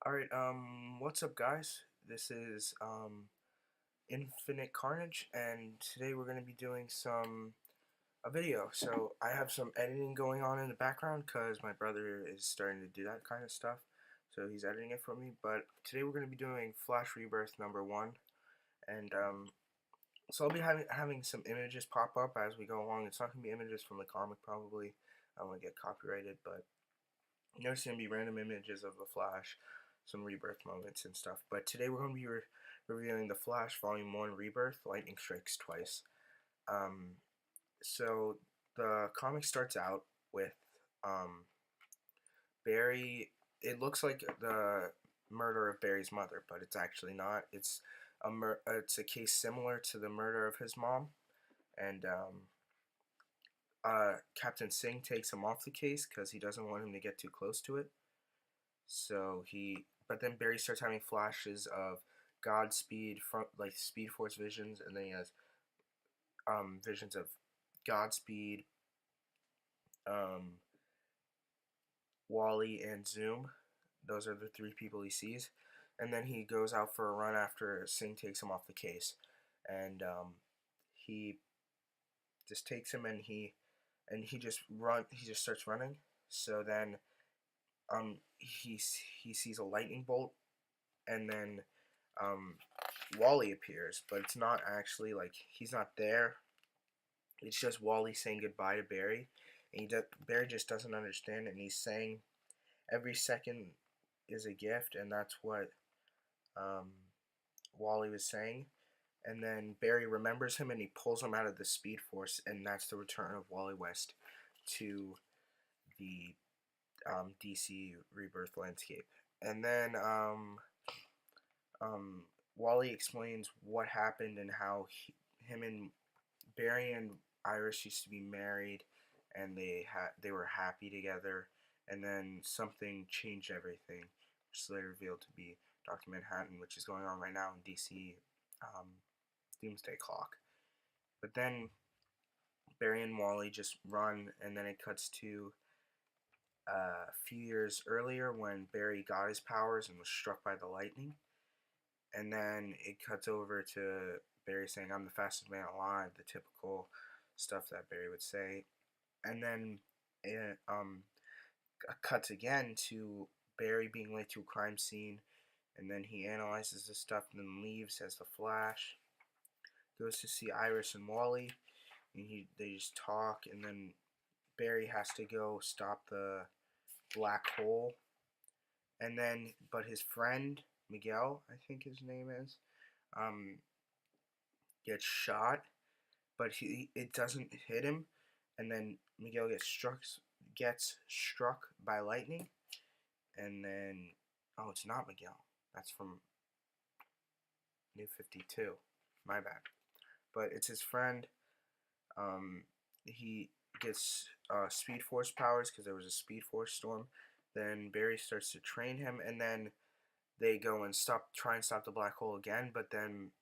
Alright, what's up guys? This is Infinite Carnage, and today we're going to be doing a video. So I have some editing going on in the background because my brother is starting to do that kind of stuff. So he's editing it for me, but today we're going to be doing Flash Rebirth #1, and so I'll be having some images pop up as we go along. It's not going to be images from the comic probably. I don't want to get copyrighted, but there's going to be random images of the Flash, some Rebirth moments and stuff. But today we're going to be reviewing the Flash Volume 1 Rebirth, Lightning Strikes Twice. Um, so the comic starts out with um, Barry. It looks like the murder of Barry's mother, but it's actually not. It's a case similar to the murder of his mom, and Captain Singh takes him off the case because he doesn't want him to get too close to it. But then Barry starts having flashes of Godspeed, from like Speed Force visions, and then he has visions of Godspeed, um, Wally, and Zoom. Those are the three people he sees, and then he goes out for a run after Singh takes him off the case, and he just takes him and he just starts running. So then he sees a lightning bolt, and then Wally appears, but it's not actually like he's not there. It's just Wally saying goodbye to Barry, and Barry just doesn't understand, and he's saying every second is a gift, and that's what um, Wally was saying. And then Barry remembers him, and he pulls him out of the Speed Force, and that's the return of Wally West to the DC Rebirth landscape. And then Wally explains what happened and how him and Barry and Iris used to be married, and they were happy together. And then something changed everything, which is later revealed to be Dr. Manhattan, which is going on right now in DC Doomsday Clock. But then Barry and Wally just run, and then it cuts to a few years earlier when Barry got his powers and was struck by the lightning. And then it cuts over to Barry saying, "I'm the fastest man alive," the typical stuff that Barry would say. And then it cuts again to Barry being late to a crime scene, and then he analyzes the stuff and then leaves as the Flash. Goes to see Iris and Wally, and they just talk, and then Barry has to go stop the black hole. And then, but his friend Miguel, I think his name is, um, gets shot, but it doesn't hit him, and then Miguel gets struck by lightning, and then it's not Miguel. That's from New 52. My bad. But it's his friend. He gets Speed Force powers because there was a Speed Force storm. Then Barry starts to train him, and then they go and try and stop the black hole again. But then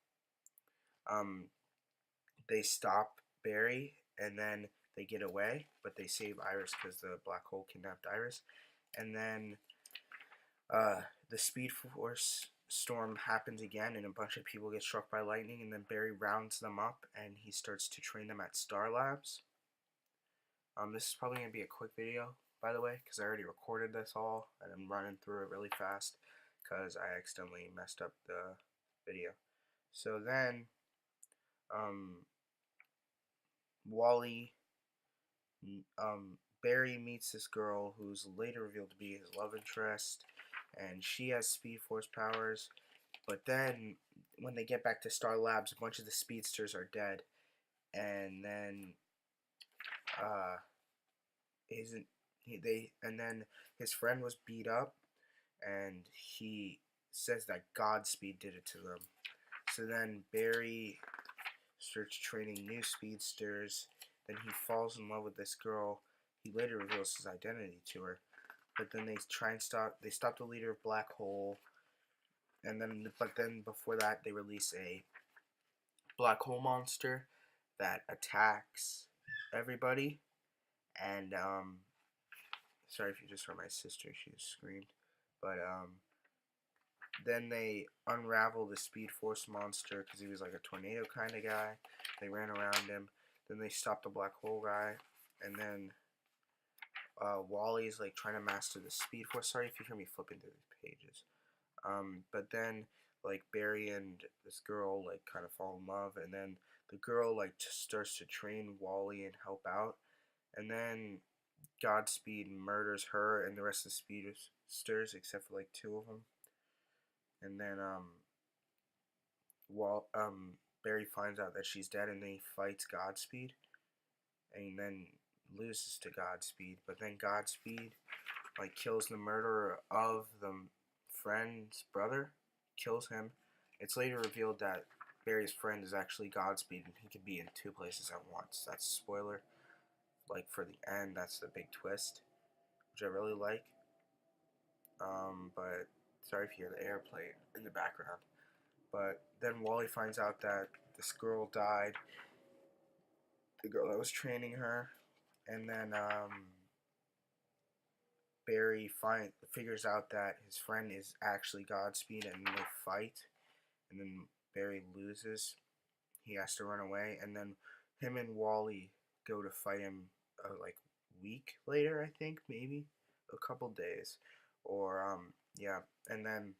they stop Barry, and then they get away. But they save Iris because the black hole kidnapped Iris. And then the Speed Force storm happens again, and a bunch of people get struck by lightning, and then Barry rounds them up, and he starts to train them at Star Labs. This is probably going to be a quick video, by the way, because I already recorded this all, and I'm running through it really fast, because I accidentally messed up the video. So then, Barry meets this girl who's later revealed to be his love interest, and she has Speed Force powers. But then, when they get back to Star Labs, a bunch of the speedsters are dead, and then his friend was beat up, and he says that Godspeed did it to them. So then Barry starts training new speedsters. Then he falls in love with this girl. He later reveals his identity to her. But then they stop the leader of Black Hole. But then before that, they release a black hole monster that attacks everybody. And sorry if you just heard my sister; she just screamed. But Then they unravel the Speed Force monster because he was like a tornado kind of guy. They ran around him. Then they stopped the black hole guy. And then Wally's like trying to master the Speed Force. Sorry if you hear me flipping through these pages. But then like Barry and this girl like kind of fall in love, and then the girl like starts to train Wally and help out, and then Godspeed murders her and the rest of the speedsters except for like two of them, and then Barry finds out that she's dead, and then he fights Godspeed, and then loses to Godspeed. But then Godspeed like kills the murderer of the friend's brother, kills him. It's later revealed that Barry's friend is actually Godspeed, and he can be in two places at once. That's a spoiler. Like for the end, that's the big twist, which I really like. But sorry if you hear the airplane in the background. But then Wally finds out that this girl died, the girl that was training her, and then Barry figures out that his friend is actually Godspeed, and they fight, and then Barry loses. He has to run away, and then him and Wally go to fight him like a week later, I think, maybe a couple days, or yeah, and then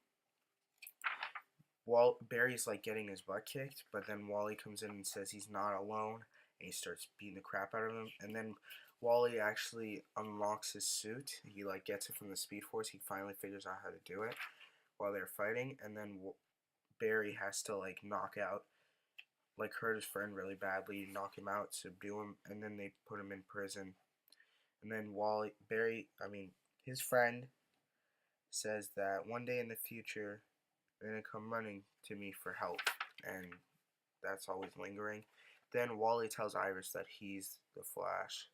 Barry's like getting his butt kicked, but then Wally comes in and says he's not alone, and he starts beating the crap out of him, and then Wally actually unlocks his suit. He like gets it from the Speed Force. He finally figures out how to do it while they're fighting, and then Barry has to like knock out, like hurt his friend really badly, knock him out, subdue him, and then they put him in prison. And then his friend says that one day in the future they're gonna come running to me for help, and that's always lingering. Then Wally tells Iris that he's the Flash.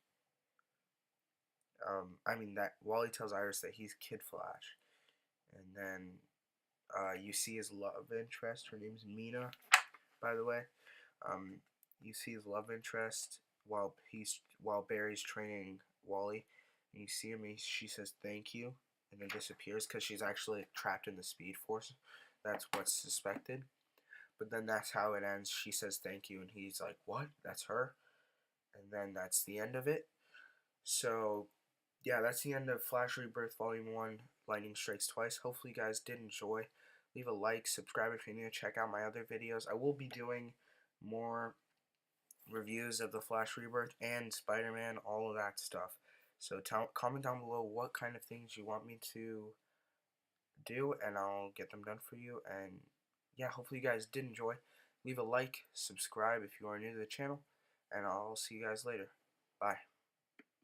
That Wally tells Iris that he's Kid Flash, and then you see his love interest. Her name's Mina, by the way. You see his love interest while Barry's training Wally, and you see him. She says thank you, and then disappears because she's actually trapped in the Speed Force. That's what's suspected. But then that's how it ends. She says thank you, and he's like, "What? That's her?" And then that's the end of it. So yeah, that's the end of Flash Rebirth Volume 1, Lightning Strikes Twice. Hopefully you guys did enjoy. Leave a like, subscribe if you're new, check out my other videos. I will be doing more reviews of the Flash Rebirth and Spider-Man, all of that stuff. So comment down below what kind of things you want me to do, and I'll get them done for you. And yeah, hopefully you guys did enjoy. Leave a like, subscribe if you are new to the channel, and I'll see you guys later. Bye.